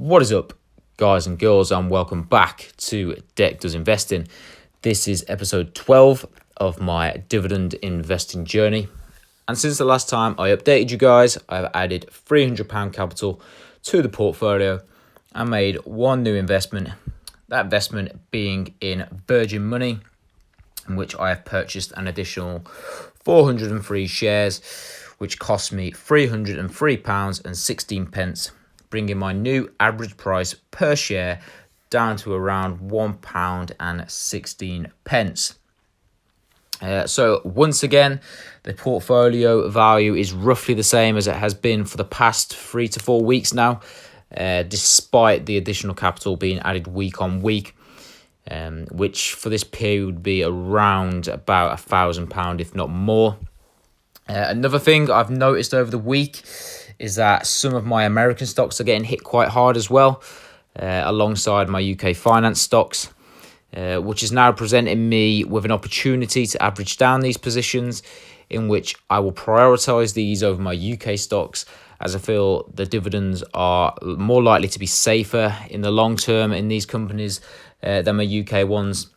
What is up, guys and girls, and welcome back to Deck Does Investing. This is episode 12 of my dividend investing journey. And since the last time I updated you guys, I've added £300 capital to the portfolio and made one new investment. That investment being in Virgin Money, in which I have purchased an additional 403 shares, which cost me £303.16, bringing my new average price per share down to around £1.16. So once again, the portfolio value is roughly the same as it has been for the past 3 to 4 weeks now, despite the additional capital being added week on week, which for this period would be around about £1,000, if not more. Another thing I've noticed over the week is that some of my American stocks are getting hit quite hard as well, alongside my UK finance stocks, which is now presenting me with an opportunity to average down these positions, in which I will prioritise these over my UK stocks, as I feel the dividends are more likely to be safer in the long term in these companies than my UK ones.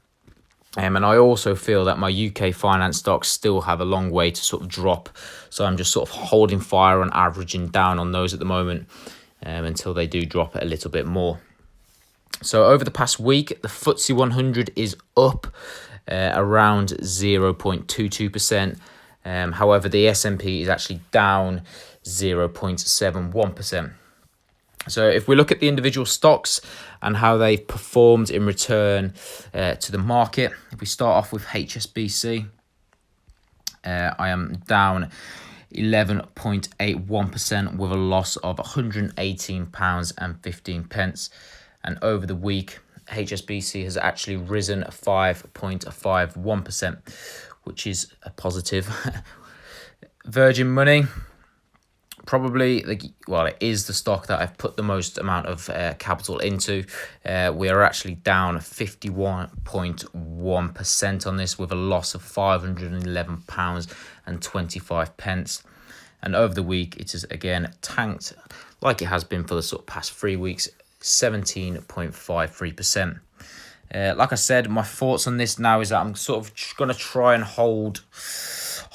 And I also feel that my UK finance stocks still have a long way to sort of drop. So I'm just sort of holding fire and averaging down on those at the moment until they do drop a little bit more. So over the past week, the FTSE 100 is up around 0.22%. However, the S&P is actually down 0.71%. So if we look at the individual stocks and how they've performed in return to the market, if we start off with HSBC, I am down 11.81% with a loss of £118.15. And over the week, HSBC has actually risen 5.51%, which is a positive. Virgin Money, probably, it is the stock that I've put the most amount of capital into. We are actually down 51.1% on this with a loss of £511.25. And over the week, it is again tanked like it has been for the sort of past 3 weeks, 17.53%. Like I said, my thoughts on this now is that I'm sort of going to try and hold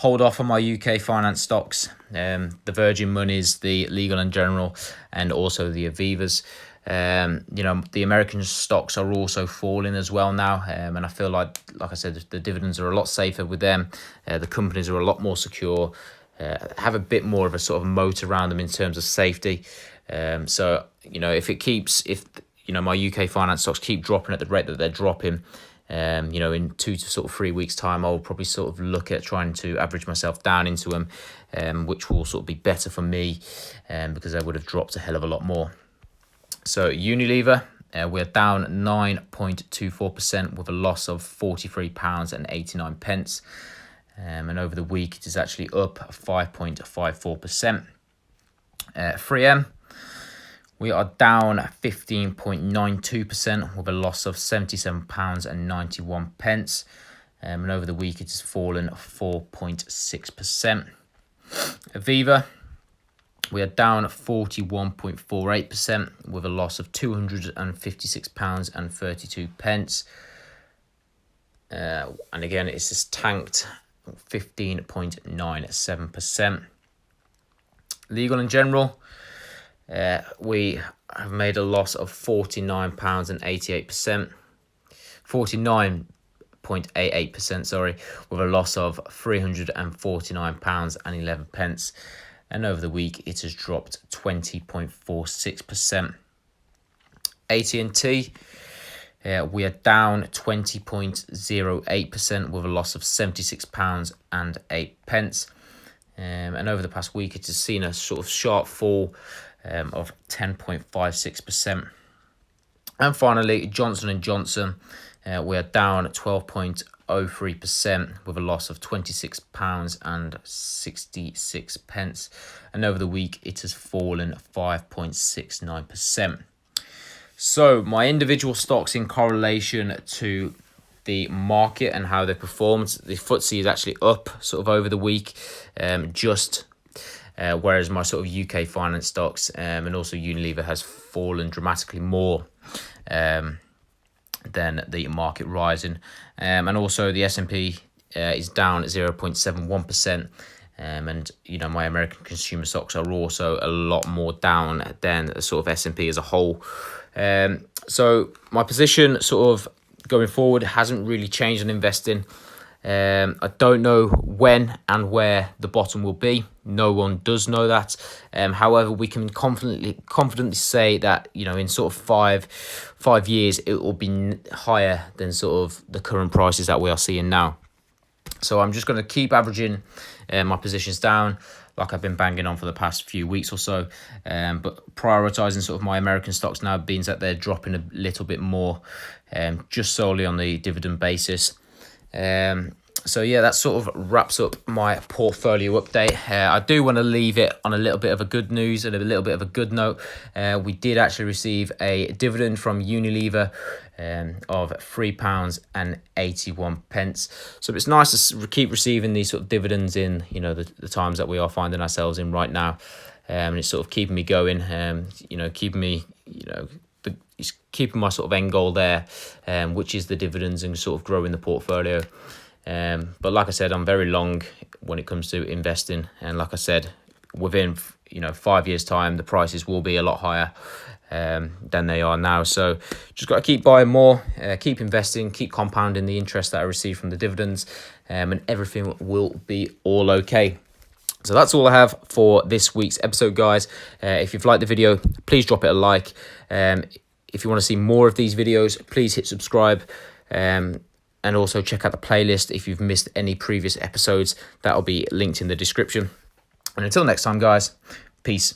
off on my UK finance stocks, the Virgin Monies, the Legal and General, and also the Avivas. The American stocks are also falling as well now, and I feel like I said, the dividends are a lot safer with them. The companies are a lot more secure, have a bit more of a sort of moat around them in terms of safety. So if my UK finance stocks keep dropping at the rate that they're dropping, in 2 to sort of 3 weeks' time, I'll probably sort of look at trying to average myself down into them, which will sort of be better for me, because I would have dropped a hell of a lot more. So Unilever, we're down 9.24% with a loss of £43.89. And over the week, it is actually up 5.54%. 3M, we are down 15.92% with a loss of £77.91. And over the week, it has fallen 4.6%. Aviva, we are down 41.48% with a loss of £256.32. And again, it's just tanked 15.97%. Legal and General, we have made a loss of £49.88, 49.88%, sorry, with a loss of £349.11. And over the week, it has dropped 20.46%. AT&T, we are down 20.08% with a loss of £76.08. And over the past week, it has seen a sort of sharp fall of 10.56%. And finally, Johnson & Johnson, we are down 12.03% with a loss of £26.66. And over the week, it has fallen 5.69%. So my individual stocks in correlation to the market and how they performed, the FTSE is actually up sort of over the week, just whereas my sort of UK finance stocks and also Unilever has fallen dramatically more than the market rising. And also the S&P is down at 0.71%. And my American consumer stocks are also a lot more down than the sort of S&P as a whole. So my position sort of going forward hasn't really changed on investing. I don't know when and where the bottom will be. No one does know that. However, we can confidently say that in sort of five years it will be higher than sort of the current prices that we are seeing now. So I'm just going to keep averaging my positions down like I've been banging on for the past few weeks or so. But prioritizing sort of my American stocks now means that they're dropping a little bit more just solely on the dividend basis. So yeah, that sort of wraps up my portfolio update. I do want to leave it on a little bit of a good news and a little bit of a good note. We did actually receive a dividend from Unilever of £3.81. So it's nice to keep receiving these sort of dividends in the times that we are finding ourselves in right now, and it's sort of keeping me going. Keeping me it's keeping my sort of end goal there, which is the dividends and sort of growing the portfolio. But like I said, I'm very long when it comes to investing, and like I said, within 5 years time the prices will be a lot higher than they are now. So just got to keep buying more, keep investing, keep compounding the interest that I receive from the dividends, and everything will be all okay. So that's all I have for this week's episode, guys. If you've liked the video, please drop it a like. If you want to see more of these videos, please hit subscribe. And also check out the playlist if you've missed any previous episodes. That'll be linked in the description. And until next time, guys, peace.